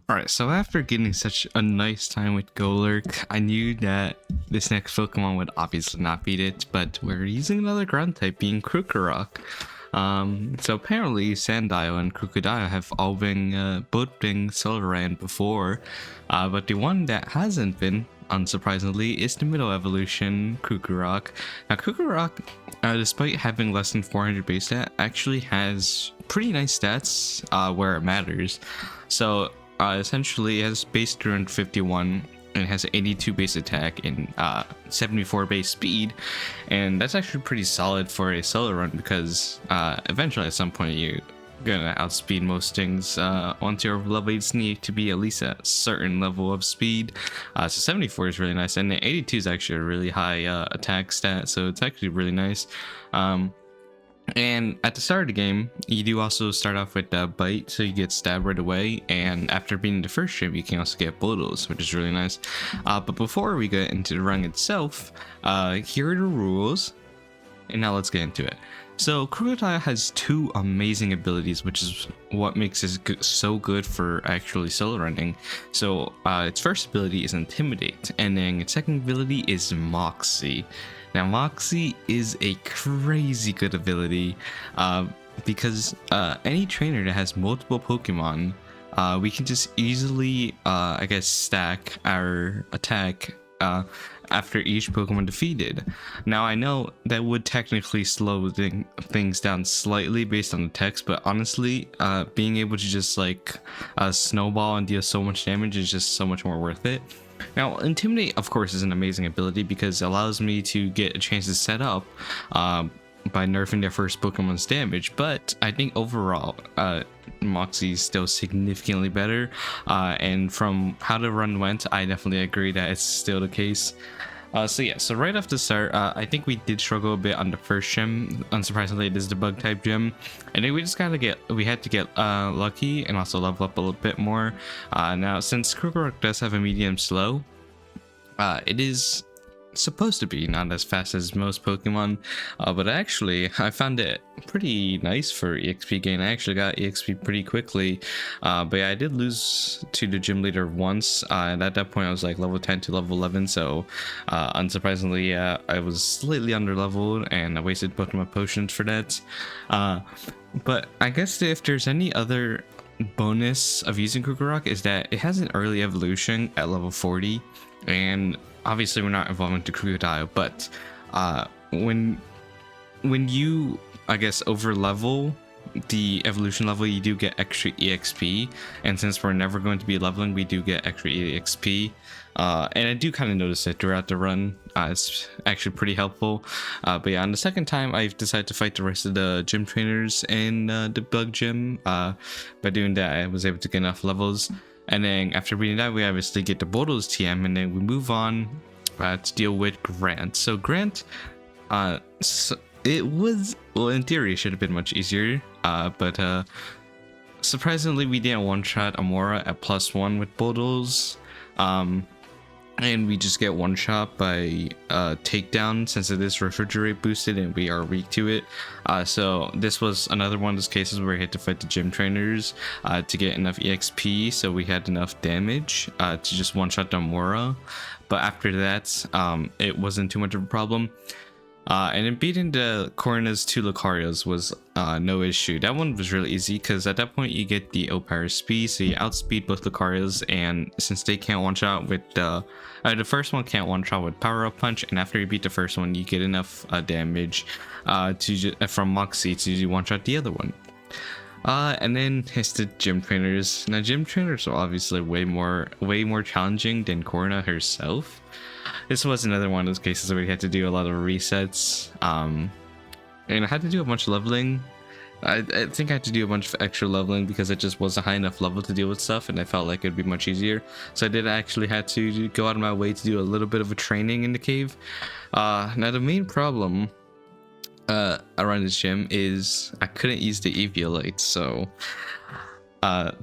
Alright, so after getting such a nice time with Golurk, I knew that this next Pokemon would obviously not beat it, but we're using another ground type being Krokorok. So apparently Sandile and Crocodile have all been, both been Silverand before, but the one that hasn't been, unsurprisingly, is the middle evolution, Krokorok. Now Krokorok, despite having less than 400 base stat, actually has pretty nice stats where it matters. So essentially it has base 351 and it has 82 base attack and 74 base speed, and that's actually pretty solid for a solo run because eventually at some point you're gonna outspeed most things. Once you're over level, you just need to be at least a certain level of speed. So 74 is really nice, and the 82 is actually a really high attack stat, so it's actually really nice. And at the start of the game, you do also start off with Bite, so you get stabbed right away, and after beating the first gym, you can also get Bulldoze, which is really nice. But before we get into the run itself, here are the rules, and now let's get into it. So Crocodile has two amazing abilities, which is what makes it so good for actually solo running. So its first ability is Intimidate, and then its second ability is Moxie. Now Moxie is a crazy good ability because any trainer that has multiple Pokemon, we can just easily, I guess, stack our attack after each Pokemon defeated. Now I know that would technically slow things down slightly based on the text, but honestly, being able to just like snowball and deal so much damage is just so much more worth it. Now, Intimidate, of course, is an amazing ability because it allows me to get a chance to set up by nerfing their first Pokemon's damage, but I think overall, Moxie is still significantly better, and from how the run went, I definitely agree that it's still the case. So right off the start, I think we did struggle a bit on the first gym. Unsurprisingly, it is the bug type gym, and then we just we had to get lucky and also level up a little bit more. Now since Krokorok does have a medium slow, it is supposed to be not as fast as most Pokemon, but actually I found it pretty nice for EXP gain. I actually got EXP pretty quickly, but yeah, I did lose to the gym leader once, and at that point I was like level 10 to level 11, so unsurprisingly, yeah, I was slightly under leveled and I wasted both of my potions for that. But I guess if there's any other bonus of using Krokorok is that it has an early evolution at level 40, and obviously we're not evolving to Crocodile, but when you, I guess, over level the evolution level, you do get extra EXP, and since we're never going to be leveling, we do get extra EXP, and I do kind of notice it throughout the run. It's actually pretty helpful. But yeah, on the second time I've decided to fight the rest of the gym trainers in the bug gym. By doing that, I was able to get enough levels. And then after beating that, we obviously get the Bulldoze TM, and then we move on to deal with Grant. So Grant, it was, well, in theory, it should have been much easier, but surprisingly, we didn't one-shot Amora at +1 with Bulldoze, and we just get one-shot by takedown since it is refrigerate boosted and we are weak to it. So this was another one of those cases where we had to fight the gym trainers to get enough EXP, so we had enough damage to just one-shot the Amora. But after that, it wasn't too much of a problem. And then beating the Corna's 2 Lucarios was no issue. That one was really easy because at that point you get the O-Power speed, so you outspeed both Lucarios, and since they can't one-shot with the first one can't one-shot with Power Up Punch, and after you beat the first one you get enough damage from Moxie to one-shot the other one. And then it's the gym trainers. Now gym trainers are obviously way more challenging than Corna herself. This was another one of those cases where we had to do a lot of resets, and I had to do a bunch of leveling. I think I had to do a bunch of extra leveling because it just wasn't high enough level to deal with stuff, and I felt like it'd be much easier. So I did actually had to go out of my way to do a little bit of a training in the cave. Now the main problem around this gym is I couldn't use the Eviolite, so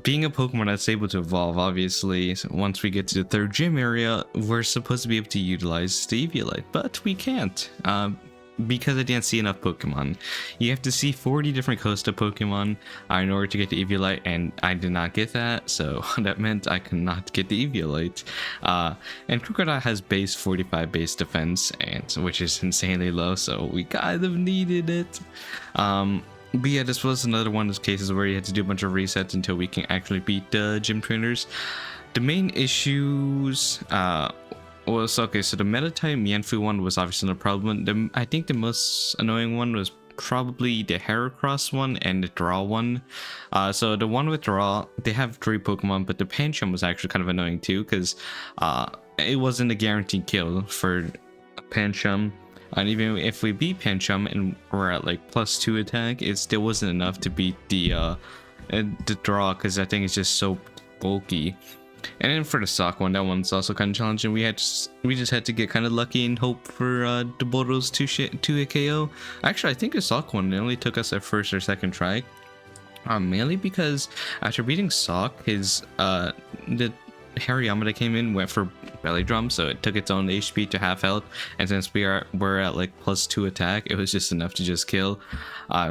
being a Pokemon that's able to evolve, obviously, once we get to the third gym area, we're supposed to be able to utilize the Eviolite, but we can't. because I didn't see enough Pokemon. You have to see 40 different Costa Pokemon in order to get the Eviolite, and I did not get that, so that meant I could not get the Eviolite. And Krokorok has base 45 base defense, and which is insanely low, so we kind of needed it. But yeah, this was another one of those cases where you had to do a bunch of resets until we can actually beat the gym trainers. The main issues was, okay, so the meta type Mienfoo one was obviously no problem. I think the most annoying one was probably the Heracross one and the Draw one. So the one with Draw, they have 3 Pokemon, but the Pancham was actually kind of annoying too, because it wasn't a guaranteed kill for Pancham. And even if we beat Pancham and we're at like +2 attack, it still wasn't enough to beat the Draw, because I think it's just so bulky. And then for the Sock one, that one's also kind of challenging. We just had to get kind of lucky and hope for the Boros to a KO. Actually, I think the Sock one, it only took us a first or second try. Mainly because after beating Sock, the Hariyama that came in went for belly drum, so it took its own HP to half health, and since we're at like +2 attack, it was just enough to just kill.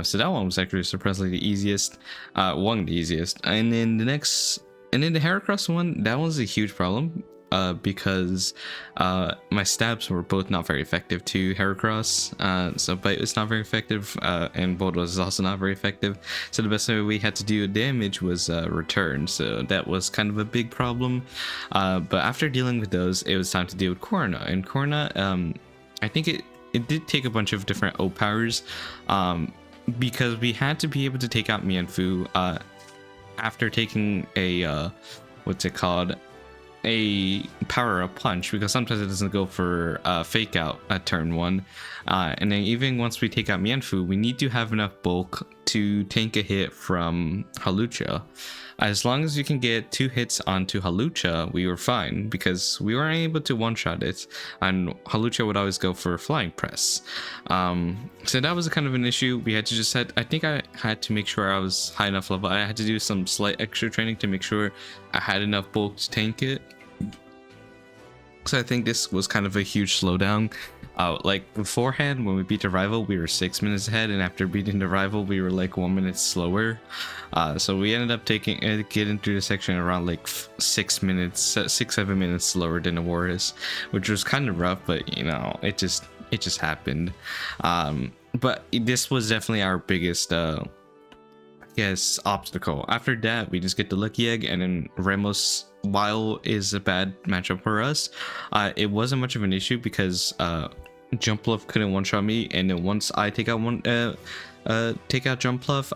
So that one was actually surprisingly the easiest, one of the easiest. And then the Heracross one, that was a huge problem, because my stabs were both not very effective to Heracross. So Bite was not very effective, and Bolt was also not very effective. So the best way we had to do damage was return. So that was kind of a big problem. But after dealing with those, it was time to deal with Corona. And Corona, I think it did take a bunch of different O powers, because we had to be able to take out Mienfoo after taking a what's it called, a power up punch, because sometimes it doesn't go for fake out at turn 1, and then even once we take out Mienfoo, we need to have enough bulk to tank a hit from Hawlucha. As long as you can get 2 hits onto Hawlucha, we were fine, because we weren't able to one-shot it, and Hawlucha would always go for Flying Press. So that was kind of an issue. We had to I think I had to make sure I was high enough level. I had to do some slight extra training to make sure I had enough bulk to tank it. So I think this was kind of a huge slowdown. Like beforehand, when we beat the rival, we were 6 minutes ahead, and after beating the rival, we were like 1 minute slower. So we ended up getting through the section around like 6 minutes, 6-7 minutes slower than the Warriors, which was kind of rough, but you know, it just happened. But this was definitely our biggest obstacle. After that, we just get the Lucky Egg, and then Ramos, while is a bad matchup for us, it wasn't much of an issue because Jumpluff couldn't one-shot me, and then once I take out Jumpluff,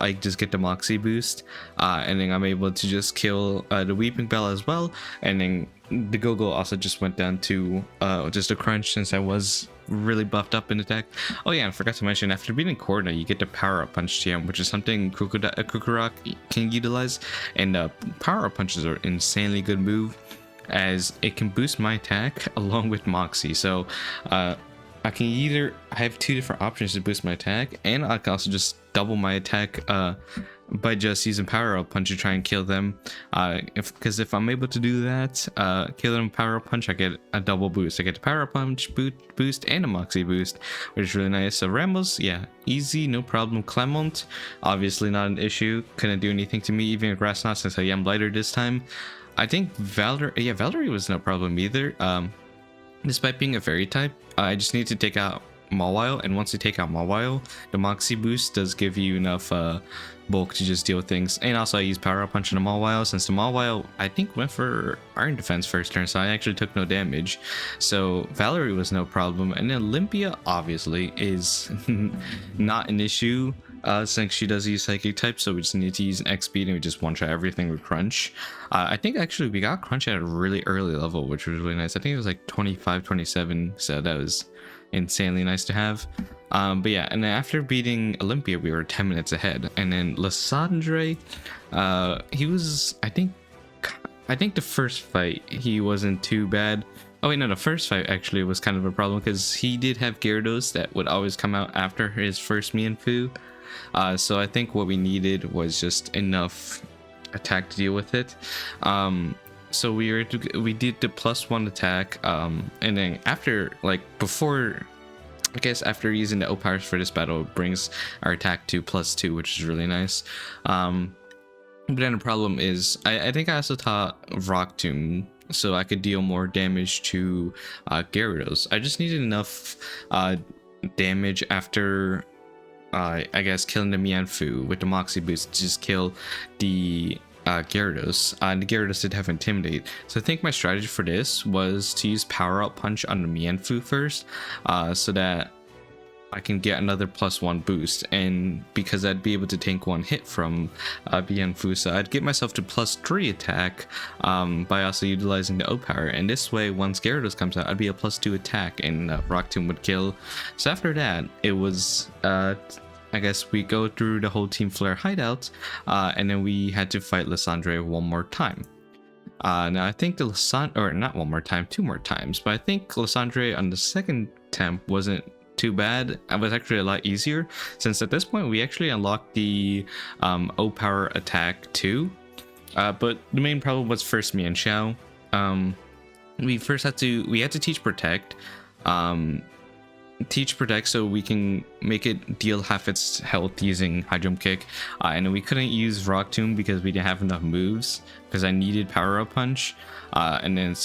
I just get the Moxie boost, and then I'm able to just kill the Weeping Bell as well, and then the Go-Go also just went down to just a crunch since I was really buffed up in attack. Oh yeah, I forgot to mention, after beating Corona, you get the Power Up Punch TM, which is something Krokorok can utilize, and Power Up Punches are an insanely good move, as it can boost my attack along with Moxie. So I have 2 different options to boost my attack, and I can also just double my attack by just using Power Up Punch to try and kill them. Because if I'm able to do that, kill them Power Up Punch, I get a double boost. I get the Power Up Punch boost and a Moxie boost, which is really nice. So Ramos, yeah, easy, no problem. Clement, obviously not an issue. Couldn't do anything to me, even Grass Knot, since I am lighter this time. I think Valerie was no problem either. Despite being a fairy type, I just need to take out Mawile, and once you take out Mawile, the Moxie boost does give you enough bulk to just deal with things. And also I use Power Up Punch on the Mawile, since the Mawile I think went for Iron Defense first turn, so I actually took no damage. So Valerie was no problem, and then Olympia obviously is not an issue, since she does use Psychic type, so we just need to use an X speed and we just one-shot everything with Crunch. I think actually we got Crunch at a really early level, which was really nice. I think it was like 25, 27, so that was insanely nice to have. But yeah, and then after beating Olympia, we were 10 minutes ahead, and then Lysandre, he was, I think the first fight he wasn't too bad. Oh wait, no, the first fight actually was kind of a problem, because he did have Gyarados that would always come out after his first Mienfoo. So I think what we needed was just enough attack to deal with it. So we did the +1 attack, and then after, like before I guess after using the O-Powers for this battle, it brings our attack to +2, which is really nice. But then the problem is, I think I also taught Rock Tomb so I could deal more damage to Gyarados. I just needed enough damage after, I guess, killing the Mianfu with the Moxie boost to just kill the Gyarados. And the Gyarados did have Intimidate. So I think my strategy for this was to use Power Up Punch on the Mianfu first, so that I can get another +1 boost, and because I'd be able to tank one hit from Mianfu, so I'd get myself to +3 attack by also utilizing the O-Power, and this way once Gyarados comes out, I'd be a +2 attack and Rock Tomb would kill. So after that, it was I guess we go through the whole Team Flare hideout, and then we had to fight Lysandre one more time. Now I think the Lysandre, or not one more time, 2 more times, but I think Lysandre on the second attempt wasn't too bad. It was actually a lot easier, since at this point we actually unlocked the O-Power attack too. But the main problem was first Mian Xiao. We had to teach Protect. So we can make it deal half its health using High Jump Kick, and we couldn't use Rock Tomb because we didn't have enough moves, because I needed Power Up Punch, and then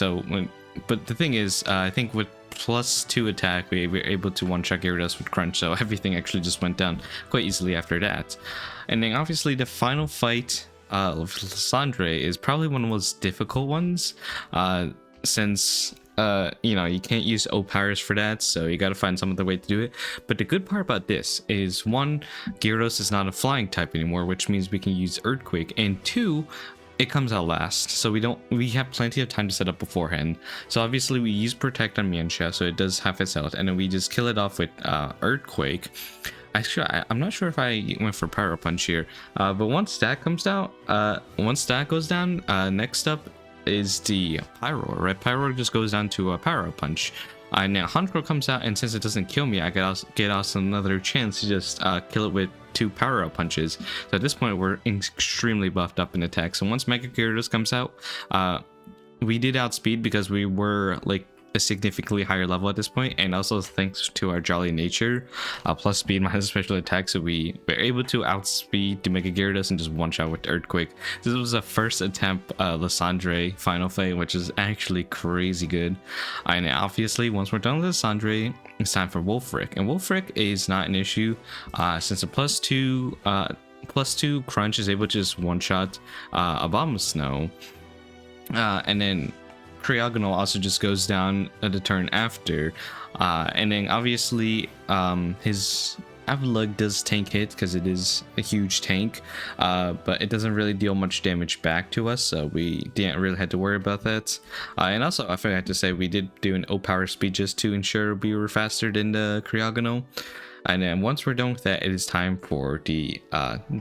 but the thing is, I think with +2 attack we were able to one-shot Gyarados with Crunch, so everything actually just went down quite easily after that. And then obviously the final fight of Lysandre is probably one of the most difficult ones, since you know, you can't use O-Powers for that, so you gotta find some other way to do it. But the good part about this is, 1, Gyarados is not a flying type anymore, which means we can use Earthquake, and 2, it comes out last, so we have plenty of time to set up beforehand. So obviously we use Protect on Mianxia, so it does half its health, and then we just kill it off with Earthquake. Actually, I'm not sure if I went for Power Punch here, but once that comes out, once that goes down, next up is the Pyro, right? Pyro just goes down to a Power Punch. And now Honchkrow comes out, and since it doesn't kill me, I get also another chance to just kill it with 2 Power Up Punches. So at this point, we're extremely buffed up in attack. So once Mega Gyarados comes out, we did outspeed because we were like a significantly higher level at this point, and also thanks to our jolly nature, plus speed minus special attack, so we were able to outspeed the Mega Gyarados and just one shot with Earthquake. This was a first attempt Lysandre final fight, which is actually crazy good. And obviously once we're done with Lysandre, it's time for Wolfric, and Wolfric is not an issue, since a +2 Crunch is able to just one shot Abomasnow, and then Cryogonal also just goes down the turn after, and then obviously his Avalugg does tank hit because it is a huge tank, but it doesn't really deal much damage back to us, so we didn't really have to worry about that. And also I forgot to say, we did do an O-Power speed just to ensure we were faster than the Cryogonal. And then once we're done with that, it is time for the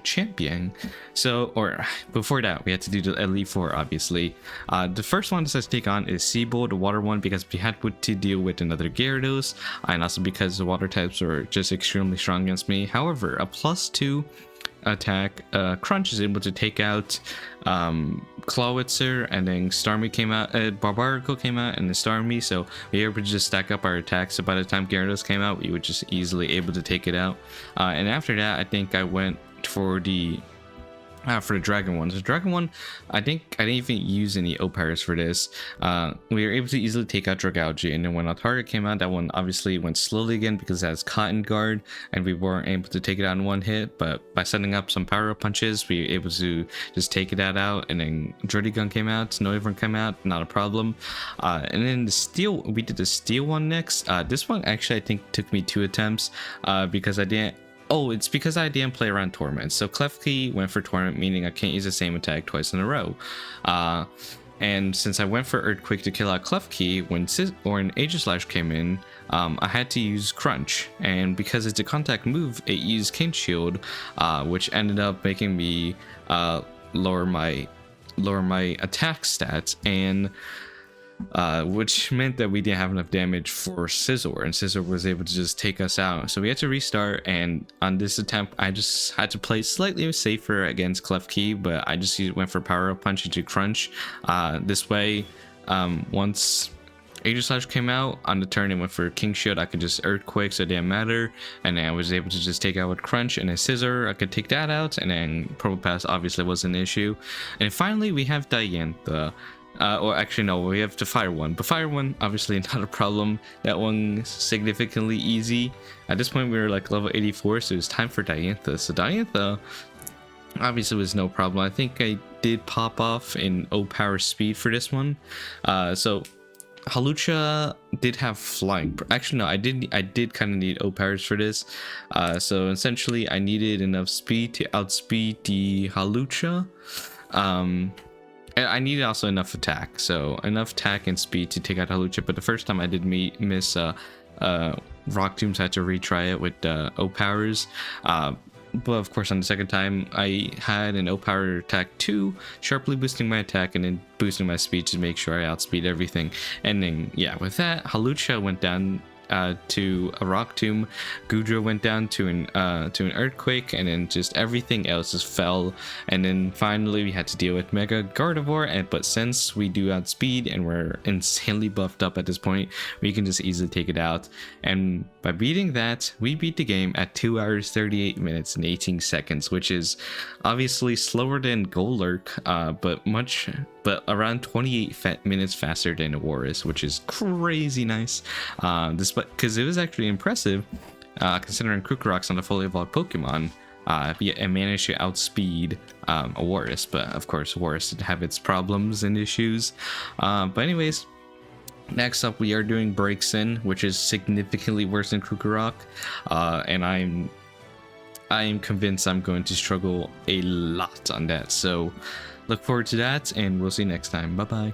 champion. So, or before that, we had to do the Elite Four, obviously. The first one to take on is Seabolt, the water one, because we had to deal with another Gyarados, and also because the water types were just extremely strong against me. However, a +2 attack, Crunch is able to take out Clawitzer, and then Starmie came out, Barbarical came out, and then Starmie, so we were able to just stack up our attacks. So by the time Gyarados came out, we were just easily able to take it out. And after that, I think I went for the Dragon one. So Dragon one, I think I didn't even use any O-Powers for this. We were able to easily take out Dragalge, and then when our target came out, that one obviously went slowly again because it has Cotton Guard, and we weren't able to take it out in one hit. But by setting up some Power Up Punches, we were able to just take that out, and then Dirty Gun came out, Snowyvern came out, not a problem. And then the Steel, we did the Steel one next. This one actually I think took me 2 attempts because I didn't. Oh, it's because I didn't play around Torment. So Klefki went for Torment, meaning I can't use the same attack twice in a row. And since I went for Earthquake to kill out Klefki, when Aegislash came in, I had to use Crunch. And because it's a contact move, it used King Shield, which ended up making me lower my attack stats, and which meant that we didn't have enough damage for Scizor, and Scizor was able to just take us out. So we had to restart, and on this attempt I just had to play slightly safer against Klefki, but I just went for Power Up Punch into Crunch. This way, once Aegis came out on the turn and went for King Shield. I could just Earthquake, so it didn't matter. And then I was able to just take out with Crunch and a Scissor. I could take that out. And then Purple Pass obviously was an issue. And finally, we have Diantha. Or actually, no, we have the Fire one. But Fire one, obviously not a problem. That one significantly easy. At this point, we were like level 84, so it was time for Diantha. So Diantha obviously was no problem. I think I did pop off in O power speed for this one. So Hawlucha did have flying. Actually, no, I did kind of need O powers for this. So essentially, I needed enough speed to outspeed the Hawlucha. And I needed also enough attack. So enough attack and speed to take out Hawlucha. But the first time I did miss Rock Tombs, I had to retry it with O powers. But of course, on the second time, I had an O power attack 2, sharply boosting my attack and then boosting my speed to make sure I outspeed everything. And then, yeah, with that, Hawlucha went down to a Rock Tomb, Goodra went down to an Earthquake, and then just everything else just fell. And then finally we had to deal with Mega Gardevoir, but since we do outspeed and we're insanely buffed up at this point, we can just easily take it out. And by beating that, we beat the game at 2 hours 38 minutes and 18 seconds, which is obviously slower than Golurk, but around 28 minutes faster than Aurorus, which is crazy nice. Because it was actually impressive, considering Krokorok's not a fully evolved Pokemon. Yet it managed to outspeed Aurorus, but of course Aurorus did have its problems and issues. But anyways, next up we are doing Breaks In, which is significantly worse than Krokorok, and I am convinced I'm going to struggle a lot on that. So look forward to that, and we'll see you next time. Bye bye.